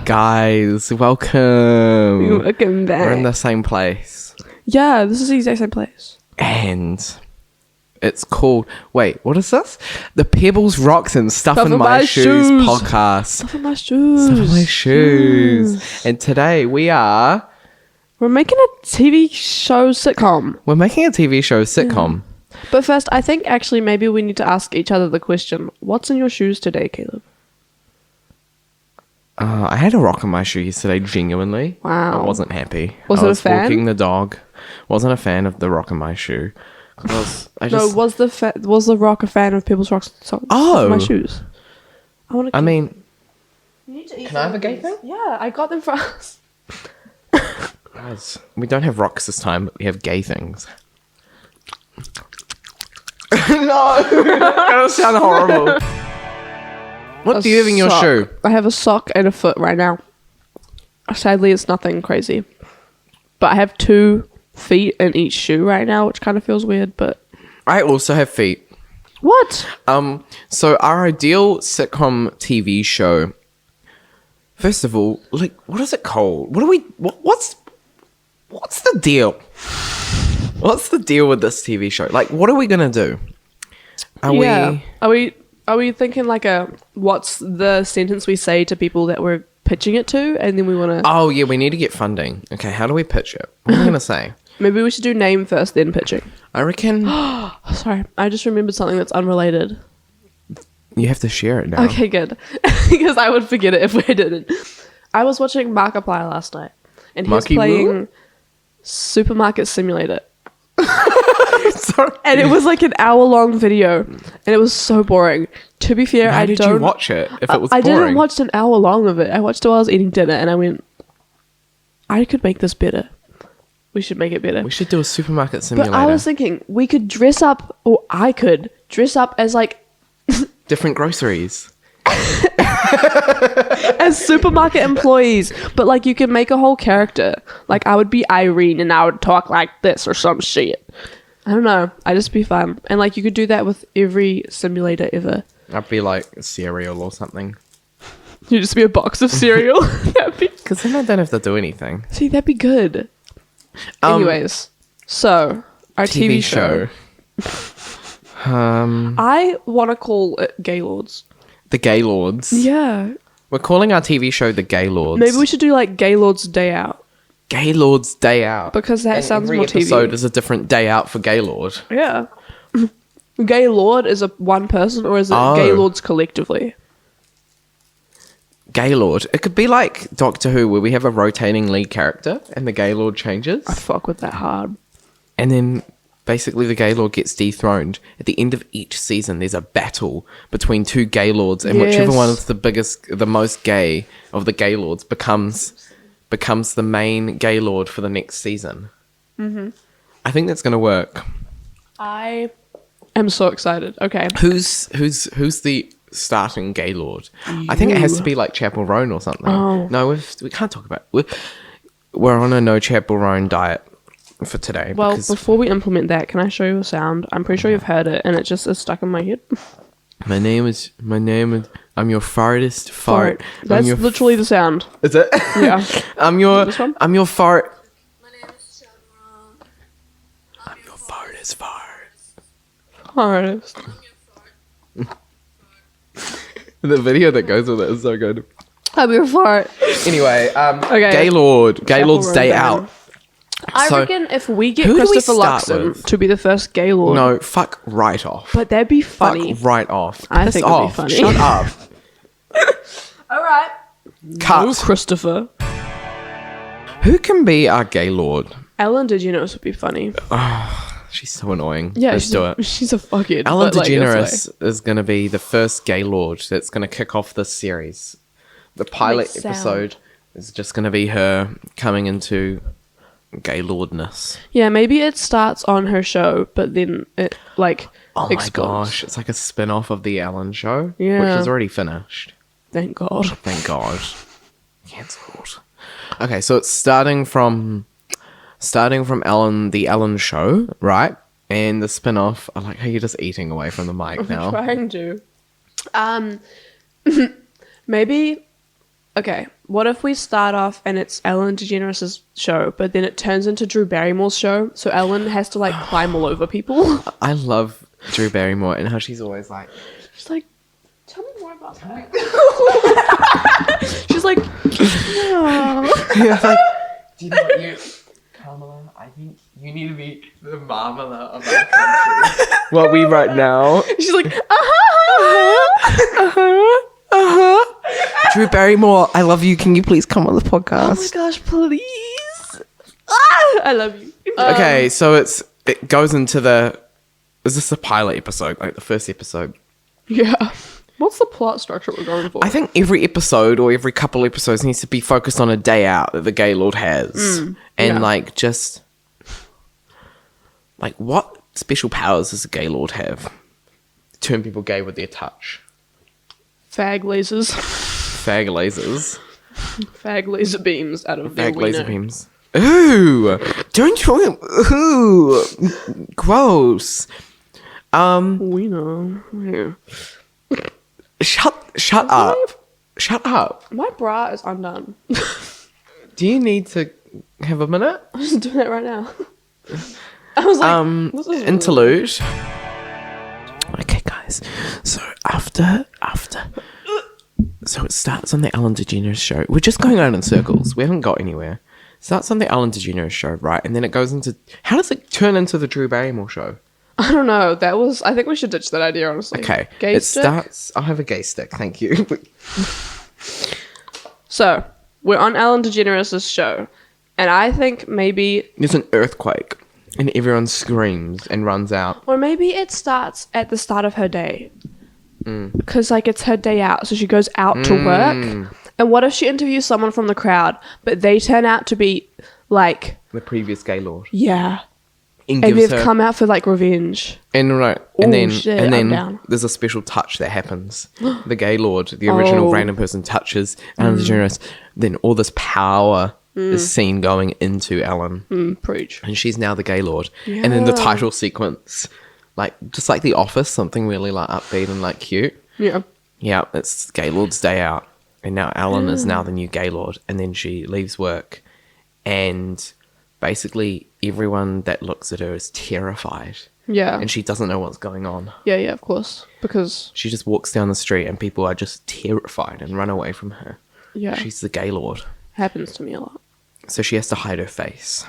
Guys, welcome. Welcome back. We're in the same place. Yeah, this is the exact same place. And it's called... Wait, what is this? The Pebbles, Rocks and Stuff in My Shoes podcast. Stuff in my shoes. Stuff in my shoes. And today we're making a TV show sitcom. we're making a TV show sitcom. But first, I think actually maybe we need to ask each other the question, what's in your shoes today, Caleb? I had a rock in my shoe yesterday, genuinely. Wow. I wasn't happy. Was I it was a fan? walking the dog. Wasn't a fan of the rock in my shoe. Was the Rock a fan of People's Rocks? Oh. My shoes. I mean, Can I have a gay thing? Yeah, I got them for us. guys, we don't have rocks this time, but we have gay things. No, that'll sound horrible. What do you have in your shoe? I have a sock and a foot right now. Sadly, it's nothing crazy. But I have 2 feet in each shoe right now, which kind of feels weird, but... I also have feet. What? So our ideal sitcom TV show. First of all, like, what is it called? What's the deal? What's the deal with this TV show? Like, what are we gonna do? Are we thinking like what's the sentence we say to people that we're pitching it to, and then we want to... Oh, yeah, we need to get funding. Okay, how do we pitch it? What are we gonna say? Maybe we should do name first, then pitching. I reckon... Sorry, I just remembered something that's unrelated. You have to share it now. Okay, good. Because I would forget it if we didn't. I was watching Markiplier last night, and he was playing Supermarket Simulator. Sorry. And it was like an hour-long video, and it was so boring. To be fair, How did you watch it if it was boring? I didn't watch an hour long of it. I watched it while I was eating dinner, and I went, I could make this better. We should make it better. We should do a supermarket simulator. But I was thinking, we could dress up, or I could dress up as like... different groceries. as supermarket employees. But like, you can make a whole character. Like, I would be Irene, and I would talk like this or some shit. I don't know. I'd just be fun. And like, you could do that with every simulator ever. I'd be like cereal or something. You'd just be a box of cereal. Because then I don't have to do anything. See, that'd be good. Anyways, so our TV show. I want to call it Gaylord's. The Gaylord's. Yeah. We're calling our TV show The Gaylord's. Maybe we should do like Gaylord's Day Out. Gaylord's Day Out. Because that sounds more TV. Every episode is a different day out for Gaylord. Yeah. Gaylord is a one person, or is it Gaylords collectively? Gaylord. It could be like Doctor Who, where we have a rotating lead character and the Gaylord changes. I fuck with that hard. And then basically the Gaylord gets dethroned. At the end of each season, there's a battle between 2 Gaylords, and whichever one is the most gay of the Gaylords becomes the main Gaylord for the next season. Mm-hmm. I think that's going to work. I am so excited. Okay. Who's the starting Gaylord? I think it has to be like Chapel Roan or something. Oh. No, we can't talk about it. We're on a no Chapel Roan diet for today. Well, before we implement that, can I show you a sound? I'm pretty sure you've heard it, and it just is stuck in my head. My name is I'm your fartest fart. That's literally the sound. Is it? Yeah. I'm your fart. My name is Shamra. I'm your fartest fart. Fartest. The video that goes with it is so good. I'm your fart. Anyway, okay. Gaylord's Day Out. I reckon if we get Christopher Luxon to be the first Gaylord. No, fuck right off. But that'd be funny. Fuck right off. I think it'd be funny. Shut up. Alright. Cut. No, Christopher. Who can be our Gaylord? Ellen DeGeneres would be funny. She's so annoying. Yeah, let's do it. She's a fuckhead. Ellen DeGeneres is going to be the first Gaylord that's going to kick off this series. The pilot episode is just going to be her coming into Gaylordness. Yeah, maybe it starts on her show, but then it explodes. My gosh, it's like a spin-off of the Ellen show, which is already finished. Thank God. Thank God. Cancelled. Okay, so it's starting from Ellen, the Ellen show, right? And the spin-off, I like how you're just eating away from the mic now. I'm trying to. Maybe Okay, what if we start off and it's Ellen DeGeneres' show, but then it turns into Drew Barrymore's show, so Ellen has to like climb all over people. I love Drew Barrymore and how she's always like, She's like, tell me more about that. She's like, no. yeah, like, do you know what you, Kamala? I think you need to be the marmalade of our country. What we write now. She's like, Drew Barrymore, I love you. Can you please come on the podcast? oh my gosh, please. I love you. Okay, so it goes into the. Is this the pilot episode, like the first episode? Yeah. What's the plot structure we're going for? I think every episode or every couple episodes needs to be focused on a day out that the Gaylord has, and yeah. like just like what special powers does the Gaylord have? Turn people gay with their touch. Fag lasers. Fag lasers. Fag laser beams out of their Fag laser wiener. beams. Ooh, don't talk. Ooh, gross. Wiener. Yeah. Shut up. Shut up. My bra is undone. Do you need to have a minute? I'm just doing it right now. I was like, this is Interlude. Okay, guys. So after, so it starts on the Ellen DeGeneres show. We're just going around in circles. We haven't got anywhere. Starts on the Ellen DeGeneres show, right? And then it goes into. How does it turn into the Drew Barrymore show? I don't know. I think we should ditch that idea, honestly. Okay. Gay it stick? starts. I'll have a gay stick. Thank you. So, we're on Ellen DeGeneres' show. And I think maybe. There's an earthquake, and everyone screams and runs out. Or maybe it starts at the start of her day. Because, like, it's her day out. So she goes out to work. And what if she interviews someone from the crowd, but they turn out to be, like. The previous Gaylord. Yeah. And And gives they've her. come out for, like, revenge. And right, Oh, and then shit, and I'm then down. there's a special touch that happens. The Gaylord, the original Oh. random person, touches Ellen DeGeneres. Then all this power is seen going into Ellen, Preach. and she's now the Gaylord. And then the Yeah. title sequence, like just like The Office, something really like upbeat and like cute. Yeah. Yeah, it's Gaylord's Day Out, and now Ellen is now the new Gaylord. And then she leaves work, and basically everyone that looks at her is terrified. Yeah. And she doesn't know what's going on. Yeah, of course. Because, She just walks down the street and people are just terrified and run away from her. yeah, She's the Gaylord. happens to me a lot. So she has to hide her face.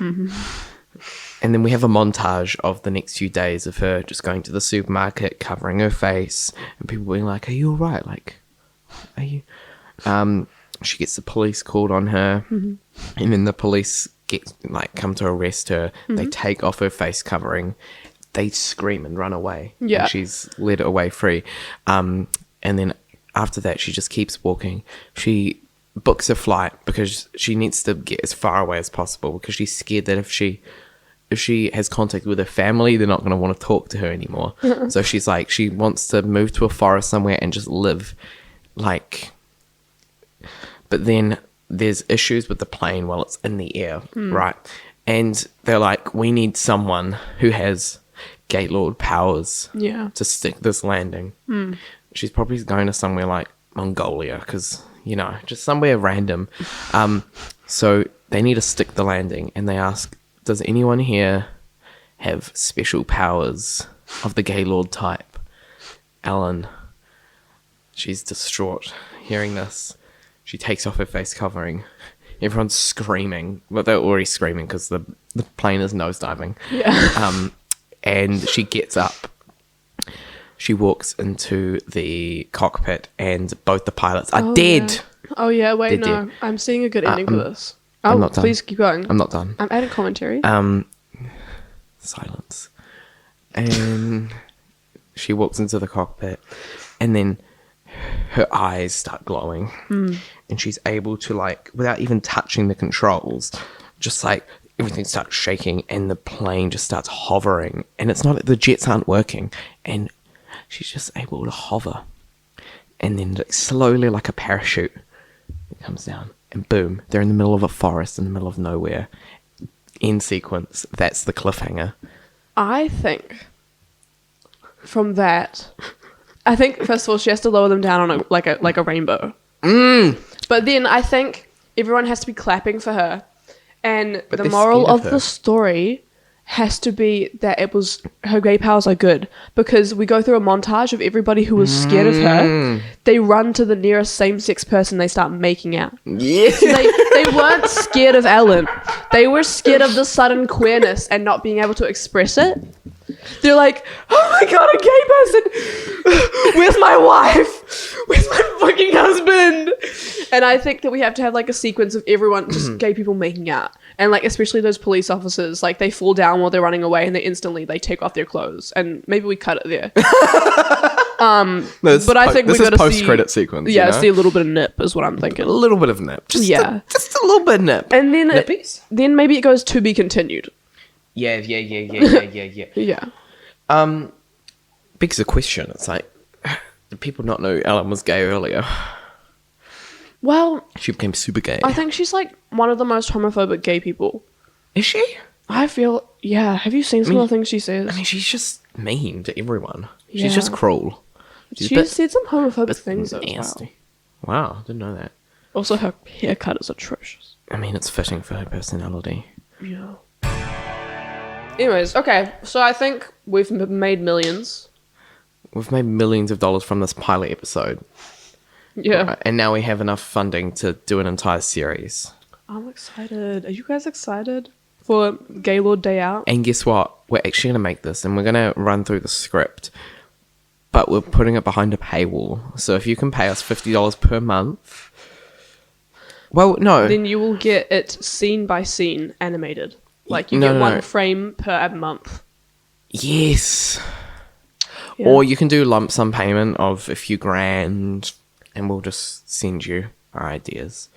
And then we have a montage of the next few days of her just going to the supermarket, covering her face, and people being like, "Are you all right? Like, are you?" She gets the police called on her, and then the police come to arrest her. They take off her face covering. They scream and run away. Yeah. And she's led away free. And then after that, she just keeps walking. She books a flight because she needs to get as far away as possible because she's scared that if she has contact with her family, they're not going to want to talk to her anymore. So she's like, she wants to move to a forest somewhere and just live like. But then there's issues with the plane while it's in the air, right? And they're like, we need someone who has Gaylord powers Yeah. to stick this landing. She's probably going to somewhere like Mongolia because, just somewhere random. So they need to stick the landing, and they ask, does anyone here have special powers of the Gaylord type? Ellen, she's distraught hearing this. She takes off her face covering. Everyone's screaming. Well, they're already screaming because the plane is nosediving. Yeah. And she gets up. She walks into the cockpit, and both the pilots are dead. Yeah. Oh, yeah. Wait, They're no. dead. I'm seeing a good ending for this. I'm Oh, not done. please keep going. I'm not done. I'm adding commentary. Silence. And she walks into the cockpit, and then her eyes start glowing, and she's able to, like, without even touching the controls, just like everything starts shaking, and the plane just starts hovering, and it's not, the jets aren't working, and she's just able to hover, and then like, slowly, like a parachute, it comes down, and boom, they're in the middle of a forest in the middle of nowhere. In sequence. That's the cliffhanger. I think from that, first of all, she has to lower them down on a rainbow. But then I think everyone has to be clapping for her. And But the they're moral scared of of the her. story has to be that it was her gay powers are good, because we go through a montage of everybody who was scared of her. They run to the nearest same-sex person, they start making out. Yeah. They weren't scared of Ellen. They were scared of the sudden queerness and not being able to express it. They're like, oh my god, a gay person! Where's my wife? Where's my fucking husband? And I think that we have to have like a sequence of everyone, just gay people making out. And like, especially those police officers, like they fall down while they're running away and they take off their clothes. And maybe we cut it there. But I think we this is gotta post-credit see, sequence. yeah, you know? see a little bit of nip is what I'm thinking. A little bit of nip. Just Yeah. just a little bit of nip. And then Nippies? then maybe it goes to be continued. Yeah. Yeah. Begs the question. It's like, did people not know Ellen was gay earlier? Well, She became super gay. I think she's like one of the most homophobic gay people. Is she? I feel, yeah. Have you seen some of the things she says? I mean, she's just mean to everyone. Yeah. She's just cruel. She's a bit said some homophobic things as well. nasty. Wow, didn't know that. Also, her haircut is atrocious. I mean, it's fitting for her personality. Yeah. Anyways, okay. So I think we've made millions. We've made millions of dollars from this pilot episode. Yeah. Right, and now we have enough funding to do an entire series. I'm excited. Are you guys excited for Gaylord Day Out? And guess what? We're actually going to make this and we're going to run through the script. But we're putting it behind a paywall. So if you can pay us $50 per month. Well, no. Then you will get it scene by scene animated. Like you No, get no, one no. frame per month. Yes. Yeah. Or you can do lump sum payment of a few grand and we'll just send you our ideas.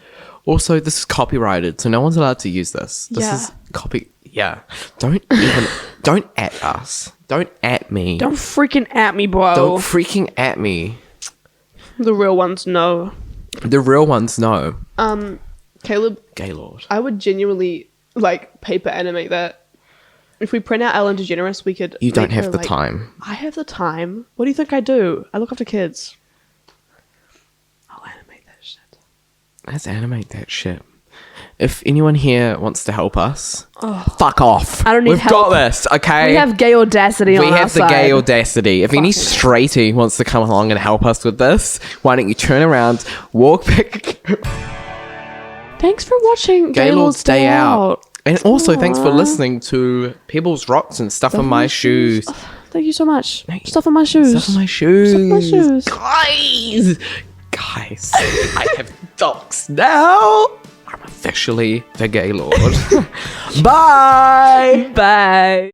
Also, this is copyrighted, so no one's allowed to use this. This Yeah. is copy. Yeah. Don't at us. Don't at me. Don't freaking at me, bro. Don't freaking at me. The real ones know. The real ones know. Caleb, Gaylord. I would genuinely like paper animate that. If we print out Ellen DeGeneres, we could. You don't make her, have the like- time. I have the time. What do you think I do? I look after kids. I'll animate that shit. Let's animate that shit. If anyone here wants to help us, fuck off. I don't need We've help. got this, okay? We have gay audacity on We our have the side. gay audacity. If any Fucking straighty wants to come along and help us with this, why don't you turn around, walk back. Thanks for watching Gaylord's Day Out. And also, thanks for listening to Pebbles, Rocks, and Stuff in My Shoes. Thank you so much. Stuff in my shoes. Stuff in My Shoes. Stuff in my shoes. Guys, I have docs now. I'm officially the Gaylord. Bye. Bye.